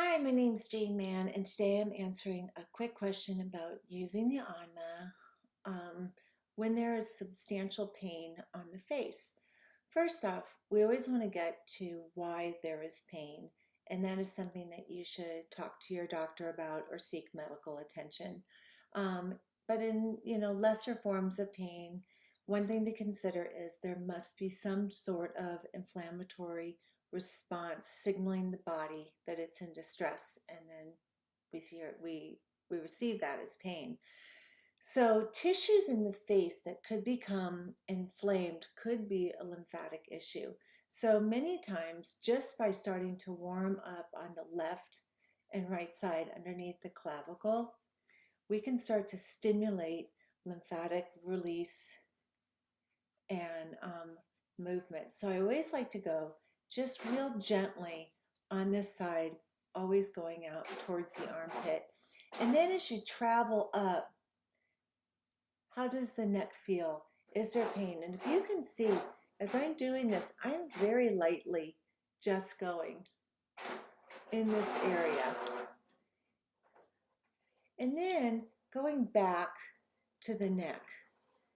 Hi, my name's Jane Mann, and today I'm answering a quick question about using the Anma when there is substantial pain on the face. First off, we always want to get to why there is pain, and that is something that you should talk to your doctor about or seek medical attention. Um, but in lesser forms of pain, one thing to consider is there must be some sort of inflammatory response signaling the body that it's in distress, and then we receive that as pain. So tissues in the face that could become inflamed could be a lymphatic issue. So many times, just by starting to warm up on the left and right side underneath the clavicle, we can start to stimulate lymphatic release and movement. So I always like to go just real gently on this side, always going out towards the armpit. And then as you travel up, how does the neck feel? Is there pain? And if you can see, as I'm doing this, I'm very lightly just going in this area. And then going back to the neck.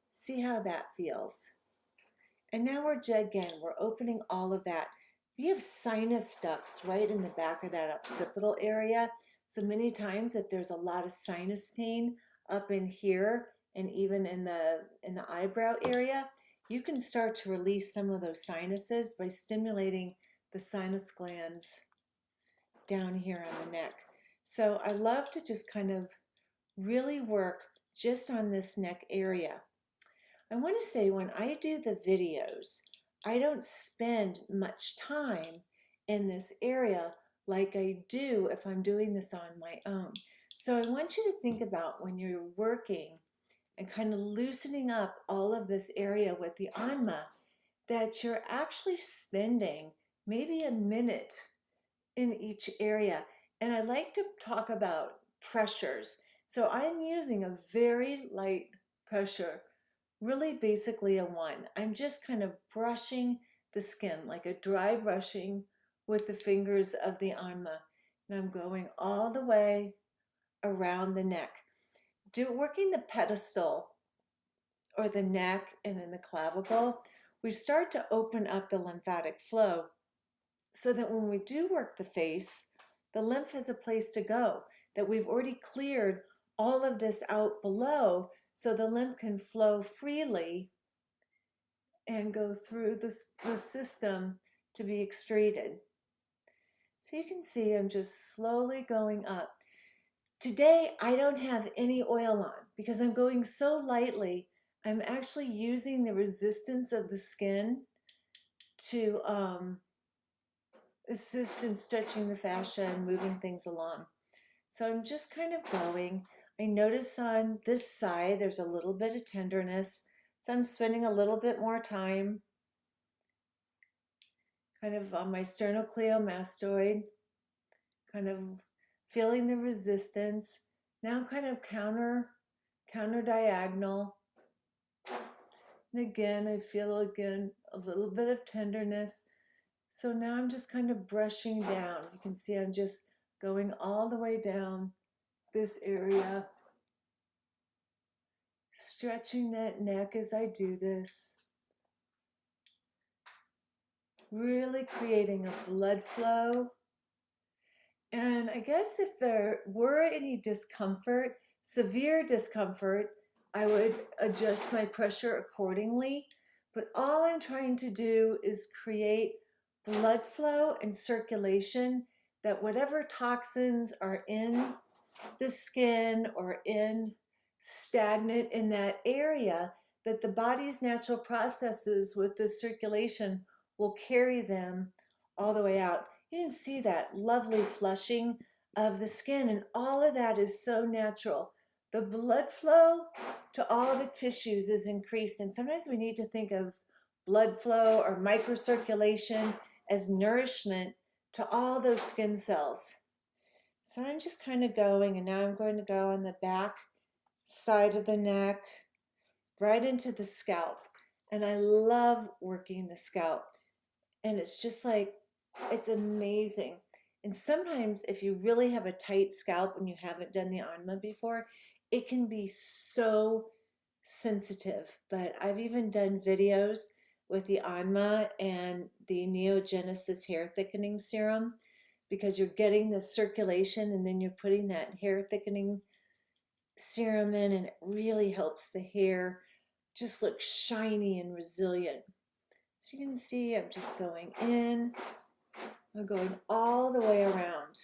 See how that feels. And now we're opening all of that. We have sinus ducts right in the back of that occipital area. So many times if there's a lot of sinus pain up in here and even in the eyebrow area, you can start to release some of those sinuses by stimulating the sinus glands down here on the neck. So I love to just kind of really work just on this neck area. I want to say when I do the videos, I don't spend much time in this area like I do if I'm doing this on my own. So I want you to think about when you're working and kind of loosening up all of this area with the Anma, that you're actually spending maybe a minute in each area. And I like to talk about pressures. So I'm using a very light pressure, really basically a 1. I'm just kind of brushing the skin like a dry brushing with the fingers of the Anma. And I'm going all the way around the neck. Working the pedestal or the neck and then the clavicle, we start to open up the lymphatic flow so that when we do work the face, the lymph has a place to go, that we've already cleared all of this out below so the lymph can flow freely and go through the system to be excreted. So you can see I'm just slowly going up. Today, I don't have any oil on because I'm going so lightly. I'm actually using the resistance of the skin to assist in stretching the fascia and moving things along. So I'm just kind of going. I notice on this side there's a little bit of tenderness, so I'm spending a little bit more time kind of on my sternocleidomastoid, kind of feeling the resistance. Now kind of counter diagonal. And again, I feel a little bit of tenderness. So now I'm just kind of brushing down. You can see I'm just going all the way down this area, stretching that neck as I do this, really creating a blood flow. And I guess if there were any discomfort, severe discomfort, I would adjust my pressure accordingly. But all I'm trying to do is create blood flow and circulation, that whatever toxins are in the skin or in stagnant in that area, that the body's natural processes with the circulation will carry them all the way out. You can see that lovely flushing of the skin, and all of that is so natural. The blood flow to all the tissues is increased, and sometimes we need to think of blood flow or microcirculation as nourishment to all those skin cells. So I'm just kind of going, and now I'm going to go on the back side of the neck, right into the scalp. And I love working the scalp. And it's just like, it's amazing. And sometimes if you really have a tight scalp and you haven't done the Anma before, it can be so sensitive. But I've even done videos with the Anma and the Neogenesis hair thickening serum because you're getting the circulation and then you're putting that hair thickening serum in, and it really helps the hair just look shiny and resilient. So you can see I'm just going in, I'm going all the way around.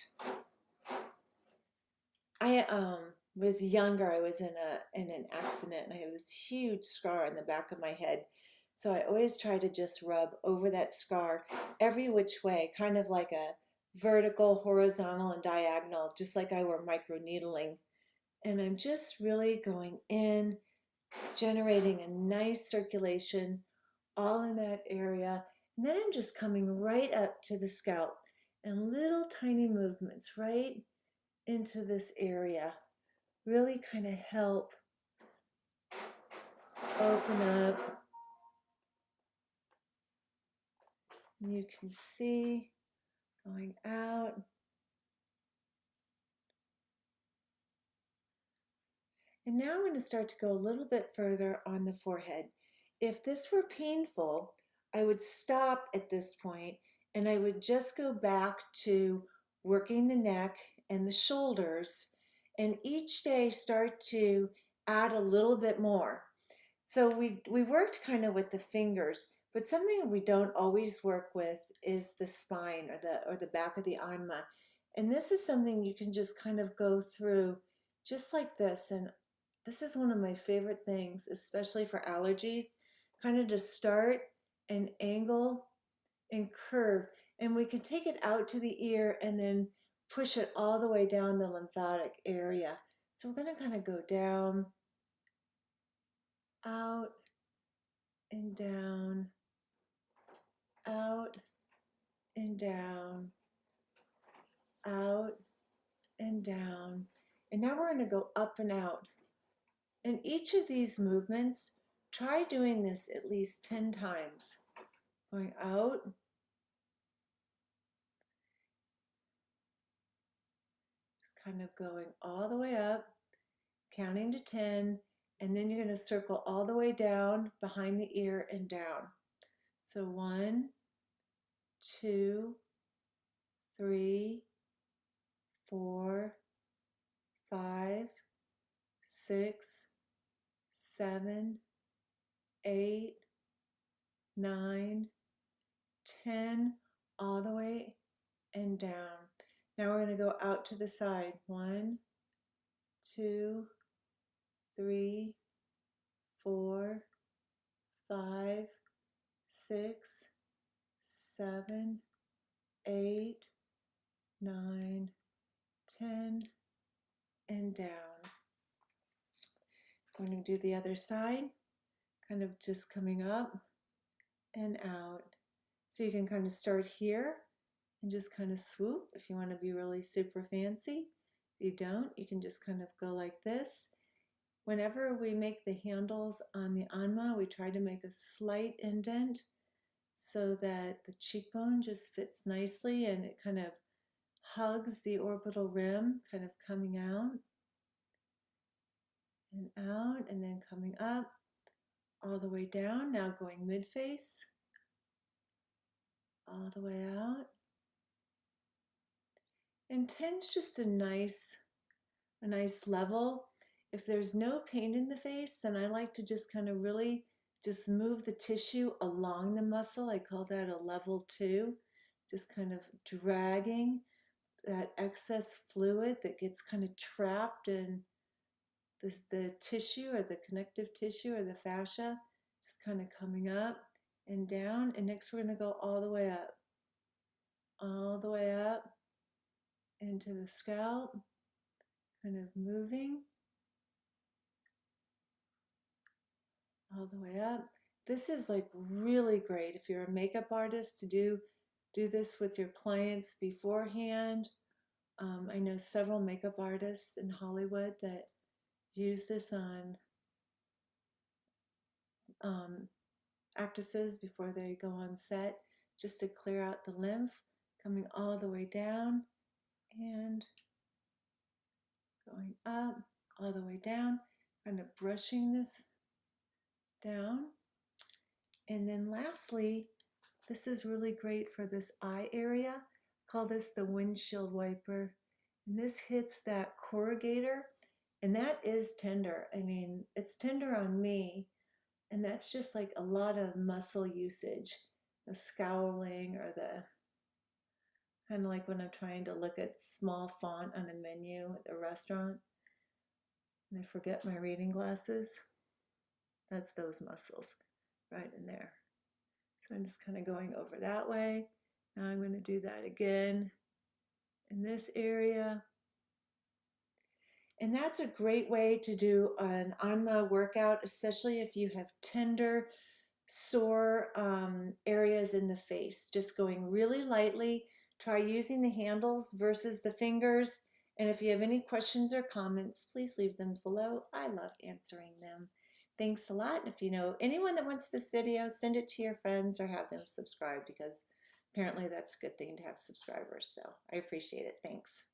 I was younger. I was in an accident and I have this huge scar on the back of my head. So I always try to just rub over that scar every which way, kind of like a vertical, horizontal, and diagonal, just like I were microneedling. And I'm just really going in, generating a nice circulation all in that area. And then I'm just coming right up to the scalp and little tiny movements right into this area really kind of help open up. And you can see going out. And now I'm going to start to go a little bit further on the forehead. If this were painful, I would stop at this point and I would just go back to working the neck and the shoulders, and each day start to add a little bit more. So we worked kind of with the fingers, but something we don't always work with is the spine or the back of the anma. And this is something you can just kind of go through just like this. And this is one of my favorite things, especially for allergies, kind of to start and angle and curve. And we can take it out to the ear and then push it all the way down the lymphatic area. So we're going to kind of go down, out, and down, out, and down, out, and down. And now we're going to go up and out. And each of these movements, try doing this at least 10 times. Going out, just kind of going all the way up, counting to 10, and then you're going to circle all the way down behind the ear and down. So 1, 2, 3, 4, 5, 6, 7, 8, 9, 10, all the way and down. Now we're going to go out to the side. 1, 2, 3, 4, 5, 6, 7, 8, 9, 10, and down. Going to do the other side, kind of just coming up and out. So you can kind of start here and just kind of swoop if you want to be really super fancy. If you don't, you can just kind of go like this. Whenever we make the handles on the Anma, we try to make a slight indent so that the cheekbone just fits nicely and it kind of hugs the orbital rim, kind of coming out and out, and then coming up all the way down. Now going mid-face, all the way out. And 10's just a nice level. If there's no pain in the face, then I like to just kind of really just move the tissue along the muscle. I call that a level 2, just kind of dragging that excess fluid that gets kind of trapped in the tissue or the connective tissue or the fascia, just kind of coming up and down. And next we're going to go all the way up into the scalp, kind of moving all the way up. This is like really great if you're a makeup artist to do this with your clients beforehand. I know several makeup artists in Hollywood that use this on actresses before they go on set, just to clear out the lymph. coming all the way down and going up, all the way down, kind of brushing this down. And then lastly, this is really great for this eye area. Call this the windshield wiper. And this hits that corrugator, and that is tender. I mean, it's tender on me, and that's just like a lot of muscle usage. The scowling or the kind of like when I'm trying to look at small font on a menu at the restaurant and I forget my reading glasses. That's those muscles right in there. So I'm just kind of going over that way. Now I'm going to do that again in this area. And that's a great way to do an Anma workout, especially if you have tender, sore areas in the face. Just going really lightly. Try using the handles versus the fingers. And if you have any questions or comments, please leave them below. I love answering them. Thanks a lot. If you know anyone that wants this video, send it to your friends or have them subscribe, because apparently that's a good thing to have subscribers. So I appreciate it. Thanks.